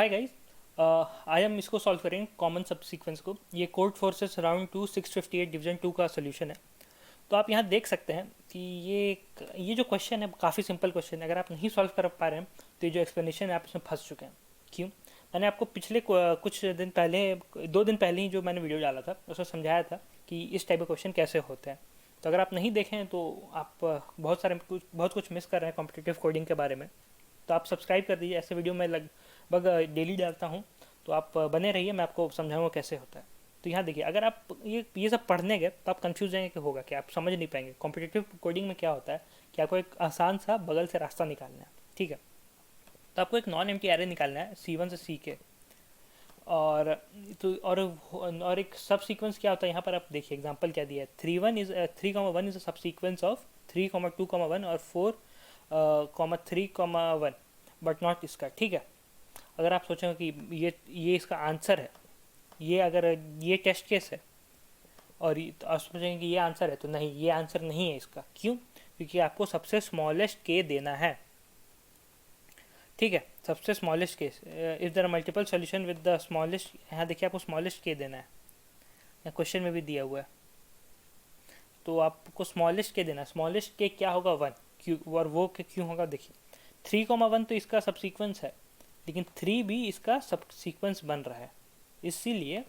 Hi guys, आज हम इसको सॉल्व करेंगे कॉमन सब सीक्वेंस को। ये कोड फोर्सेस राउंड 2 658 डिवीजन 2 का सोल्यूशन है। तो आप यहाँ देख सकते हैं कि ये जो क्वेश्चन है काफ़ी सिंपल क्वेश्चन है। अगर आप नहीं सॉल्व कर पा रहे हैं तो ये जो एक्सप्लेनेशन है आप इसमें फंस चुके हैं। क्यों? मैंने आपको पिछले कुछ दिन पहले 2 दिन पहले ही जो मैंने वीडियो डाला था उसमें समझाया था कि इस टाइप के क्वेश्चन कैसे होते हैं। तो अगर आप नहीं देखें हैं तो आप बहुत कुछ मिस कर रहे हैं कॉम्पिटिटिव कोडिंग के बारे में। तो आप सब्सक्राइब कर दीजिए, ऐसे वीडियो मैं लगभग डेली डालता हूँ। तो आप बने रहिए, मैं आपको समझाऊंगा कैसे होता है। तो यहाँ देखिए, अगर आप ये सब पढ़ने गए तो आप कंफ्यूज जाएंगे कि होगा क्या, आप समझ नहीं पाएंगे। कॉम्पिटिटिव कोडिंग में क्या होता है कि आपको एक आसान सा बगल से रास्ता निकालना है, ठीक है। तो आपको एक नॉन एम्प्टी एरे निकालना है C1 से C के। और तो और एक सब सीक्वेंस क्या होता है, यहाँ पर आप देखिए एग्जांपल क्या दिया है। 3,1 इज अ सब सीक्वेंस ऑफ 3,2,1 और 4,3,1 बट नॉट इसका, ठीक है। अगर आप सोचेंगे कि ये इसका आंसर है, ये अगर ये टेस्ट केस है और तो आप सोचेंगे कि ये आंसर है, तो नहीं, ये आंसर नहीं है इसका। क्यों? क्योंकि आपको सबसे स्मॉलेस्ट के देना है, ठीक है। सबसे smallest case if there are multiple solution with the smallest, यहाँ देखिए आपको स्मॉलेस्ट के देना है, यहाँ क्वेश्चन में भी दिया हुआ है। तो आपको स्मॉलेस्ट के देना है। स्मॉलेस्ट के क्या होगा? 1। क्यों? और वो के क्यों होगा? देखिए 3,1 तो इसका सब सीक्वेंस है, लेकिन 3 भी इसका सब सीक्वेंस बन रहा है, इसीलिए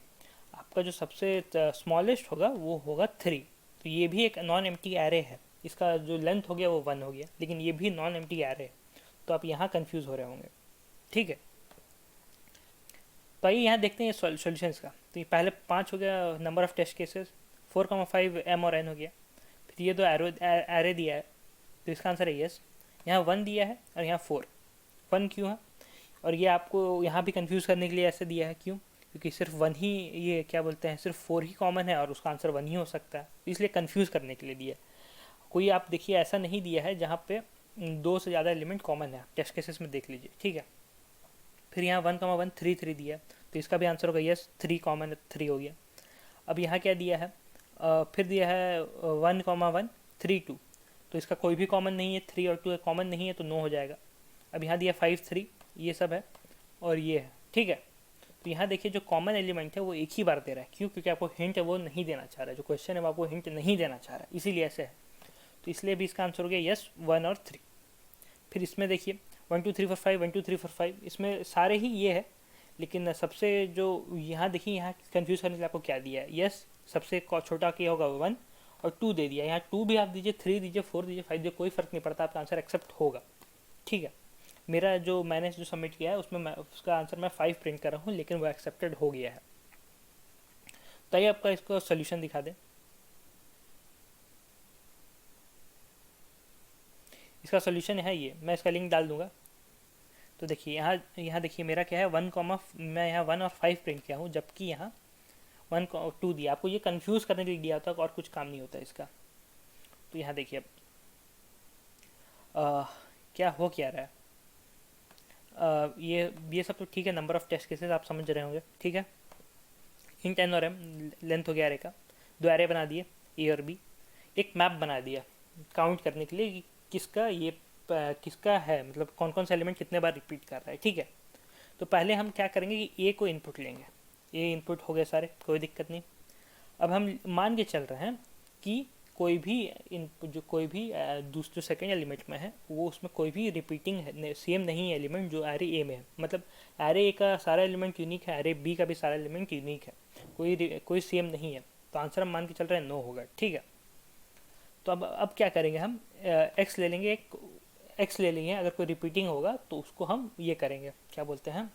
आपका जो सबसे स्मॉलेस्ट होगा वो होगा 3। तो ये भी एक नॉन एम्प्टी एरे है, इसका जो लेंथ हो गया वो 1 हो गया, लेकिन ये भी नॉन एम्प्टी एरे है। तो आप यहाँ कंफ्यूज हो रहे होंगे, ठीक है। तो आइए यहाँ देखते हैं सॉल्यूशंस का। तो ये पहले 5 हो गया number of test cases, 4,5 M और N हो गया। फिर ये दो एरे दिया है, तो इसका आंसर है यस। यहाँ 1 दिया है और यहाँ 4। 1 क्यों है? और ये आपको यहाँ भी कंफ्यूज करने के लिए ऐसे दिया है। क्यों? क्योंकि सिर्फ 1 ही, ये क्या बोलते हैं, सिर्फ 4 ही कॉमन है और उसका आंसर 1 ही हो सकता है, इसलिए कंफ्यूज करने के लिए दिया है। कोई आप देखिए ऐसा नहीं दिया है जहाँ पे 2 से ज़्यादा एलिमेंट कॉमन है। टेस्ट केसेस में देख लीजिए, ठीक है। फिर यहाँ 1,1 3 दिया है, तो इसका भी आंसर होगा यस। 3 कॉमन है, 3 हो गया। अब यहाँ क्या दिया है? फिर दिया है 1,1 3 2, तो इसका कोई भी कॉमन नहीं है, 3 और 2 कॉमन नहीं है, तो नो हो जाएगा। अब यहाँ दिया 5 3, ये सब है और ये है, ठीक है। तो यहाँ देखिए जो कॉमन एलिमेंट है वो एक ही बार दे रहा है। क्यों? क्योंकि आपको हिंट है वो नहीं देना चाह रहा है, जो क्वेश्चन है वो आपको हिंट नहीं देना चाह रहा है, इसीलिए ऐसे है। तो इसलिए भी इसका आंसर हो गया यस, 1 और 3। फिर इसमें देखिए 1 2 3 4 5, 1 2 3 4 5, इसमें सारे ही ये है, लेकिन सबसे जो यहाँ देखिए, यहाँ कंफ्यूज करने के लिए आपको क्या दिया है? यस, सबसे छोटा क्या होगा? 1 और 2 दे दिया। यहाँ 2 भी आप दीजिए, 3 दीजिए, 4 दीजिए, 5 दीजिए, कोई फर्क नहीं पड़ता, आपका आंसर एक्सेप्ट होगा, ठीक है। मैंने जो सबमिट किया है उसमें उसका आंसर मैं 5 प्रिंट कर रहा हूँ, लेकिन वो एक्सेप्टेड हो गया है। तो आइए आपका इसको सोल्यूशन दिखा दें। इसका सोल्यूशन है ये, मैं इसका लिंक डाल दूंगा। तो देखिए यहाँ देखिए मेरा क्या है, मैं यहाँ 1 और 5 प्रिंट किया हूँ, जबकि यहाँ 1 और 2 दिया। आपको ये कंफ्यूज करने के लिए दिया होता है और कुछ काम नहीं होता इसका। तो यहाँ देखिए अब क्या हो क्या रहा है। ये सब तो ठीक है, नंबर ऑफ टेस्ट केसेस आप समझ रहे होंगे, ठीक है। इंट N और M लेंथ हो गया एरे का, 2 एरे बना दिए A और B, एक मैप बना दिया काउंट करने के लिए कि किसका है, मतलब कौन कौन सा एलिमेंट कितने बार रिपीट कर रहा है, ठीक है। तो पहले हम क्या करेंगे कि A को इनपुट लेंगे। A इनपुट हो गए सारे, कोई दिक्कत नहीं। अब हम मान के चल रहे हैं कि कोई भी इनपुट, जो कोई भी दूसरे सेकेंड एलिमेंट में है, वो उसमें कोई भी रिपीटिंग है, सेम नहीं है एलिमेंट जो एरे ए में है। मतलब एरे ए का सारा एलिमेंट यूनिक है, एरे बी का भी सारा एलिमेंट यूनिक है, कोई सेम नहीं है। तो आंसर हम मान के चल रहे हैं नो होगा, ठीक है। तो अब क्या करेंगे, हम एक्स ले लेंगे, एक्स ले लेंगे। अगर कोई रिपीटिंग होगा तो उसको हम ये करेंगे, क्या बोलते हैं,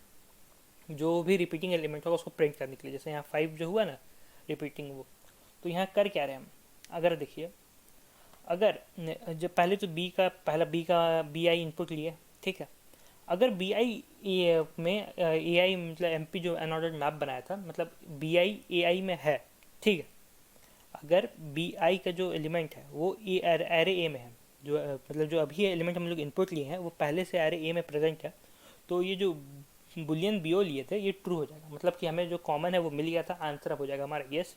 जो भी रिपीटिंग एलिमेंट होगा उसको प्रिंट करने के लिए। जैसे यहाँ 5 जो हुआ ना रिपीटिंग, वो तो यहाँ कर क्या रहे हैं हम, अगर देखिए, अगर जब पहले तो बी आई इनपुट लिए, ठीक है। अगर बी आई में ए आई, मतलब एम पी जो अनऑर्डर्ड मैप बनाया था, मतलब बी आई ए आई में है, ठीक है। अगर बी आई का जो एलिमेंट है वो एरे ए में है, जो मतलब जो अभी एलिमेंट हम लोग इनपुट लिए हैं वो पहले से एरे ए में प्रेजेंट है, तो ये जो बुलियन बी ओ लिए थे ये ट्रू हो जाएगा। मतलब कि हमें जो कॉमन है वो मिल गया था, आंसर हो जाएगा हमारा यस।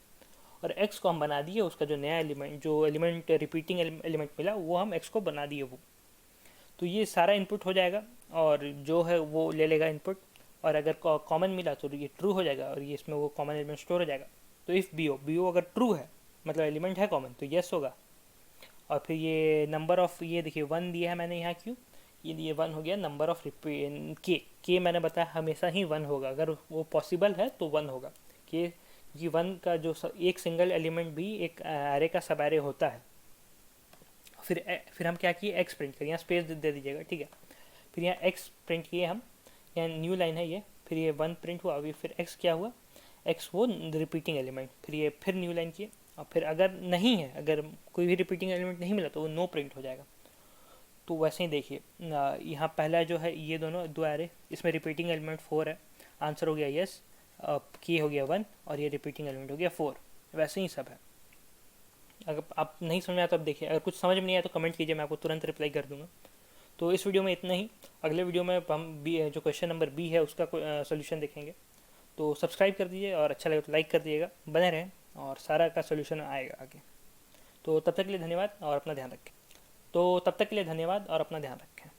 और एक्स को हम बना दिए, उसका जो नया एलिमेंट, जो एलिमेंट रिपीटिंग एलिमेंट मिला, वो हम एक्स को बना दिए वो। तो ये सारा इनपुट हो जाएगा और जो है वो ले लेगा इनपुट, और अगर कॉमन मिला तो ये ट्रू हो जाएगा और ये इसमें वो कॉमन एलिमेंट स्टोर हो जाएगा। तो इफ़ बी ओ अगर ट्रू है मतलब एलिमेंट है कॉमन तो येस होगा। और फिर ये नंबर ऑफ, ये देखिए 1 दिया है मैंने यहाँ, क्यों ये 1 हो गया। नंबर ऑफ के मैंने बताया हमेशा ही 1 होगा, अगर वो पॉसिबल है तो 1 होगा। के जी 1 का जो एक सिंगल एलिमेंट भी एक एरे का सब एरे होता है। फिर हम क्या किए, एक्स प्रिंट करिए, यहाँ स्पेस दे दीजिएगा, ठीक है। फिर यहाँ एक्स प्रिंट किए हम, यहाँ न्यू लाइन है ये, फिर ये 1 प्रिंट हुआ, अभी फिर एक्स क्या हुआ, एक्स वो रिपीटिंग एलिमेंट, फिर ये फिर न्यू लाइन किए। और फिर अगर नहीं है, अगर कोई भी रिपीटिंग एलिमेंट नहीं मिला तो वो नो प्रिंट हो जाएगा। तो वैसे ही देखिए यहाँ पहला जो है ये दोनों दो एरे, इसमें रिपीटिंग एलिमेंट 4 है, आंसर हो गया यस, की हो गया 1 और ये रिपीटिंग एलिमेंट हो गया 4। वैसे ही सब है। अगर आप नहीं समझ में आया तो आप देखिए, अगर कुछ समझ में नहीं आया तो कमेंट कीजिए, मैं आपको तुरंत रिप्लाई कर दूंगा। तो इस वीडियो में इतना ही। अगले वीडियो में हम बी जो क्वेश्चन नंबर बी है उसका सोल्यूशन देखेंगे। तो सब्सक्राइब कर दीजिए और अच्छा लगे तो लाइक कर दीजिएगा, बने रहें और सारा का सोल्यूशन आएगा आगे। तो तब तक के लिए धन्यवाद और अपना ध्यान रखें।